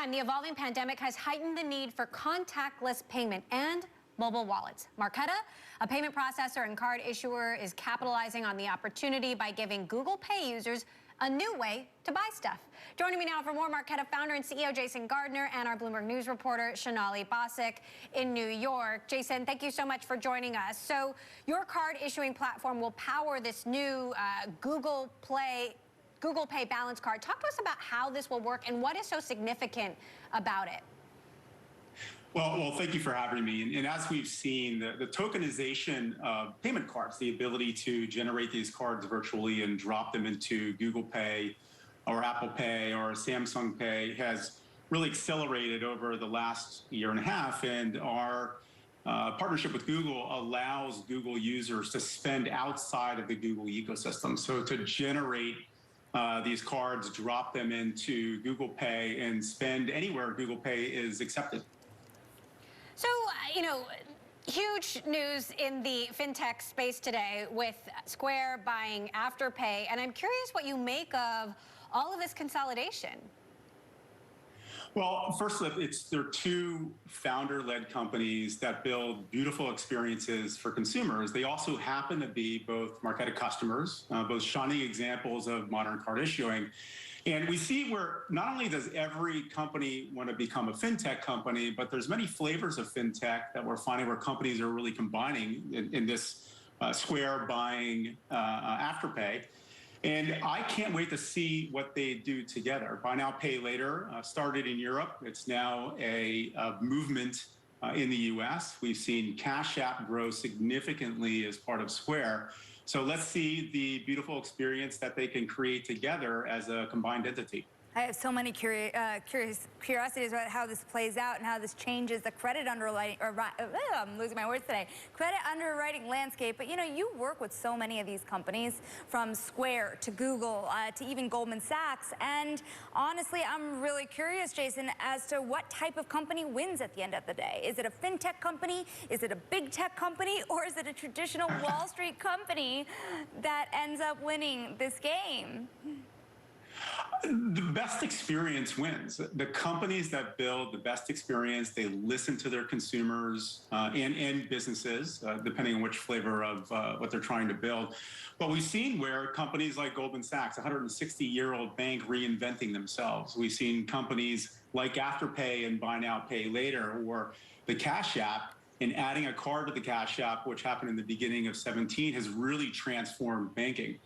time, the evolving pandemic has heightened the need for contactless payment and mobile wallets. Marqeta, a payment processor and card issuer, is capitalizing on the opportunity by giving Google Pay users a new way to buy stuff. Joining me now for more, Marqeta founder and CEO Jason Gardner and our Bloomberg News reporter Sonali Basic in New York. Jason, thank you so much for joining us. So your card issuing platform will power this new Google Pay balance card. Talk to us about how this will work and what is so significant about it. Well, thank you for having me. And as we've seen, the tokenization of payment cards, the ability to generate these cards virtually and drop them into Google Pay or Apple Pay or Samsung Pay has really accelerated over the last year and a half. And our partnership with Google allows Google users to spend outside of the Google ecosystem. So to generate these cards, drop them into Google Pay and spend anywhere Google Pay is accepted. So, huge news in the fintech space today with Square buying Afterpay, and I'm curious what you make of all of this consolidation. Well, first, they're two founder-led companies that build beautiful experiences for consumers. They also happen to be both Marqeta customers, both shining examples of modern card issuing. And we see where not only does every company want to become a fintech company, but there's many flavors of fintech that we're finding where companies are really combining in this Square buying Afterpay. And I can't wait to see what they do together. Buy now, pay later started in Europe. It's now a movement in the US. We've seen Cash App grow significantly as part of Square. So let's see the beautiful experience that they can create together as a combined entity. I have so many curiosities about how this plays out and how this changes the credit underwriting, I'm losing my words today, credit underwriting landscape. But you work with so many of these companies, from Square to Google to even Goldman Sachs. And honestly, I'm really curious, Jason, as to what type of company wins at the end of the day. Is it a fintech company? Is it a big tech company? Or is it a traditional Wall Street company that ends up winning this game? The best experience wins. The companies that build the best experience, they listen to their consumers and businesses, depending on which flavor of what they're trying to build. But we've seen where companies like Goldman Sachs, a 160-year-old bank, reinventing themselves. We've seen companies like Afterpay and Buy Now, Pay Later, or the Cash App, and adding a card to the Cash App, which happened in the beginning of 17, has really transformed banking.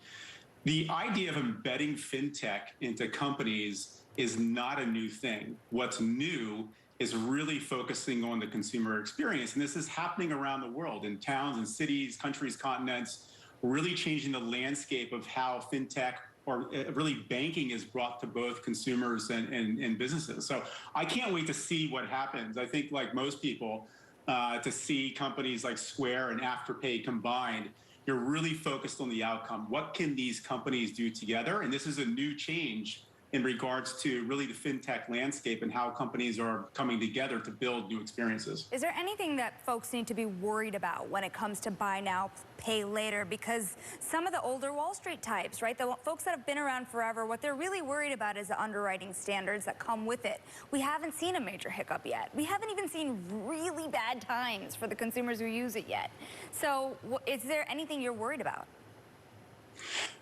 The idea of embedding fintech into companies is not a new thing. What's new is really focusing on the consumer experience. And this is happening around the world in towns and cities, countries, continents, really changing the landscape of how fintech or really banking is brought to both consumers and businesses. So I can't wait to see what happens. I think, like most people, to see companies like Square and Afterpay combined, you're really focused on the outcome. What can these companies do together? And this is a new change in regards to really the fintech landscape and how companies are coming together to build new experiences. Is there anything that folks need to be worried about when it comes to buy now, pay later? Because some of the older Wall Street types, right, the folks that have been around forever, what they're really worried about is the underwriting standards that come with it. We haven't seen a major hiccup yet. We haven't even seen really bad times for the consumers who use it yet. So is there anything you're worried about?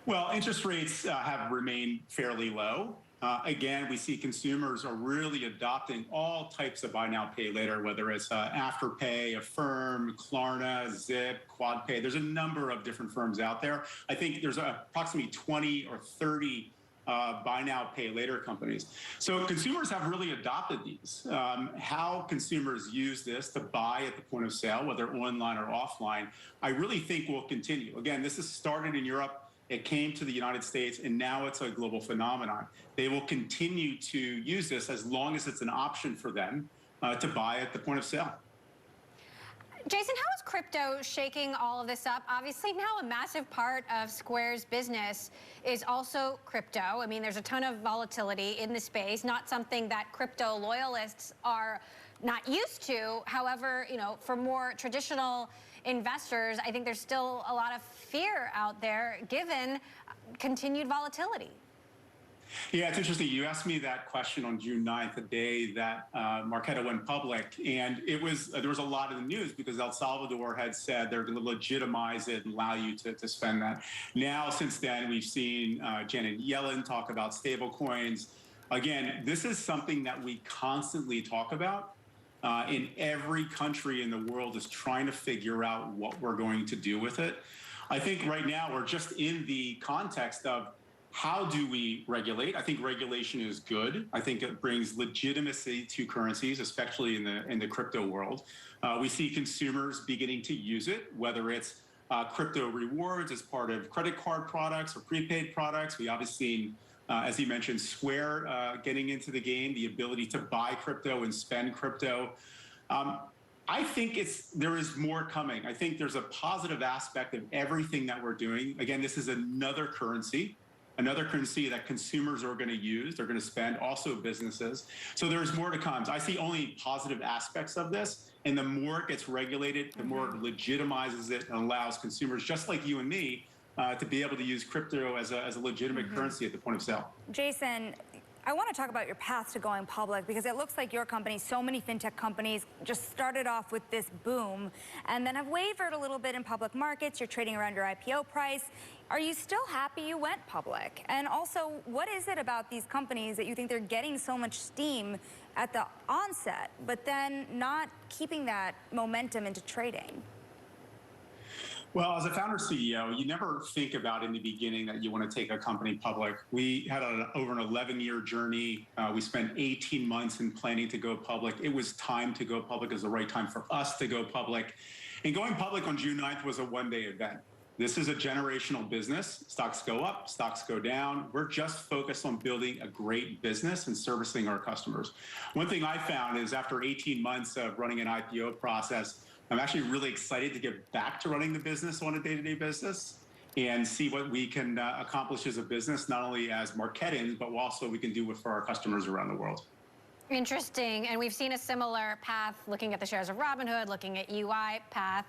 Well, interest rates have remained fairly low. Again, we see consumers are really adopting all types of buy now, pay later, whether it's Afterpay, Affirm, Klarna, Zip, QuadPay. There's a number of different firms out there. I think there's approximately 20 or 30 buy now, pay later companies. So consumers have really adopted these. How consumers use this to buy at the point of sale, whether online or offline, I really think will continue. Again, this has started in Europe. It came to the United States, and now it's a global phenomenon. They will continue to use this as long as it's an option for them to buy at the point of sale. Jason, how is crypto shaking all of this up? Obviously, now a massive part of Square's business is also crypto. I mean, there's a ton of volatility in the space, not something that crypto loyalists are not used to. However, for more traditional investors, I think there's still a lot of fear out there given continued volatility. Yeah, it's interesting. You asked me that question on June 9th, the day that Marqeta went public, and it was there was a lot in the news because El Salvador had said they're going to legitimize it and allow you to spend that. Now, since then, we've seen Janet Yellen talk about stable coins. Again, this is something that we constantly talk about. In every country in the world is trying to figure out what we're going to do with it. I think right now we're just in the context of how do we regulate? I think regulation is good. I think it brings legitimacy to currencies, especially in the crypto world. We see consumers beginning to use it, whether it's crypto rewards as part of credit card products or prepaid products. We obviously seen, as you mentioned, Square getting into the game, the ability to buy crypto and spend crypto. I think there is more coming. I think there's a positive aspect of everything that we're doing. Again, this is another currency that consumers are going to use. They're going to spend, also businesses. So there's more to come. So I see only positive aspects of this. And the more it gets regulated, the more it legitimizes it and allows consumers, just like you and me, to be able to use crypto as a legitimate currency at the point of sale. Jason, I want to talk about your path to going public because it looks like your company, so many fintech companies, just started off with this boom and then have wavered a little bit in public markets. You're trading around your IPO price. Are you still happy you went public? And also, what is it about these companies that you think they're getting so much steam at the onset, but then not keeping that momentum into trading? Well, as a founder CEO, you never think about in the beginning that you want to take a company public. We had over an 11-year journey. We spent 18 months in planning to go public. It was time to go public. It was the right time for us to go public. And going public on June 9th was a one-day event. This is a generational business. Stocks go up, stocks go down. We're just focused on building a great business and servicing our customers. One thing I found is after 18 months of running an IPO process, I'm actually really excited to get back to running the business on a day-to-day basis and see what we can accomplish as a business, not only as Marquetans, but also we can do for our customers around the world. Interesting. And we've seen a similar path looking at the shares of Robinhood, looking at UI path,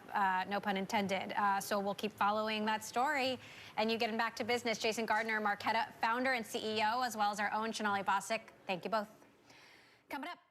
no pun intended. So we'll keep following that story and you getting back to business. Jason Gardner, Marqeta founder and CEO, as well as our own Sonali Basak. Thank you both. Coming up.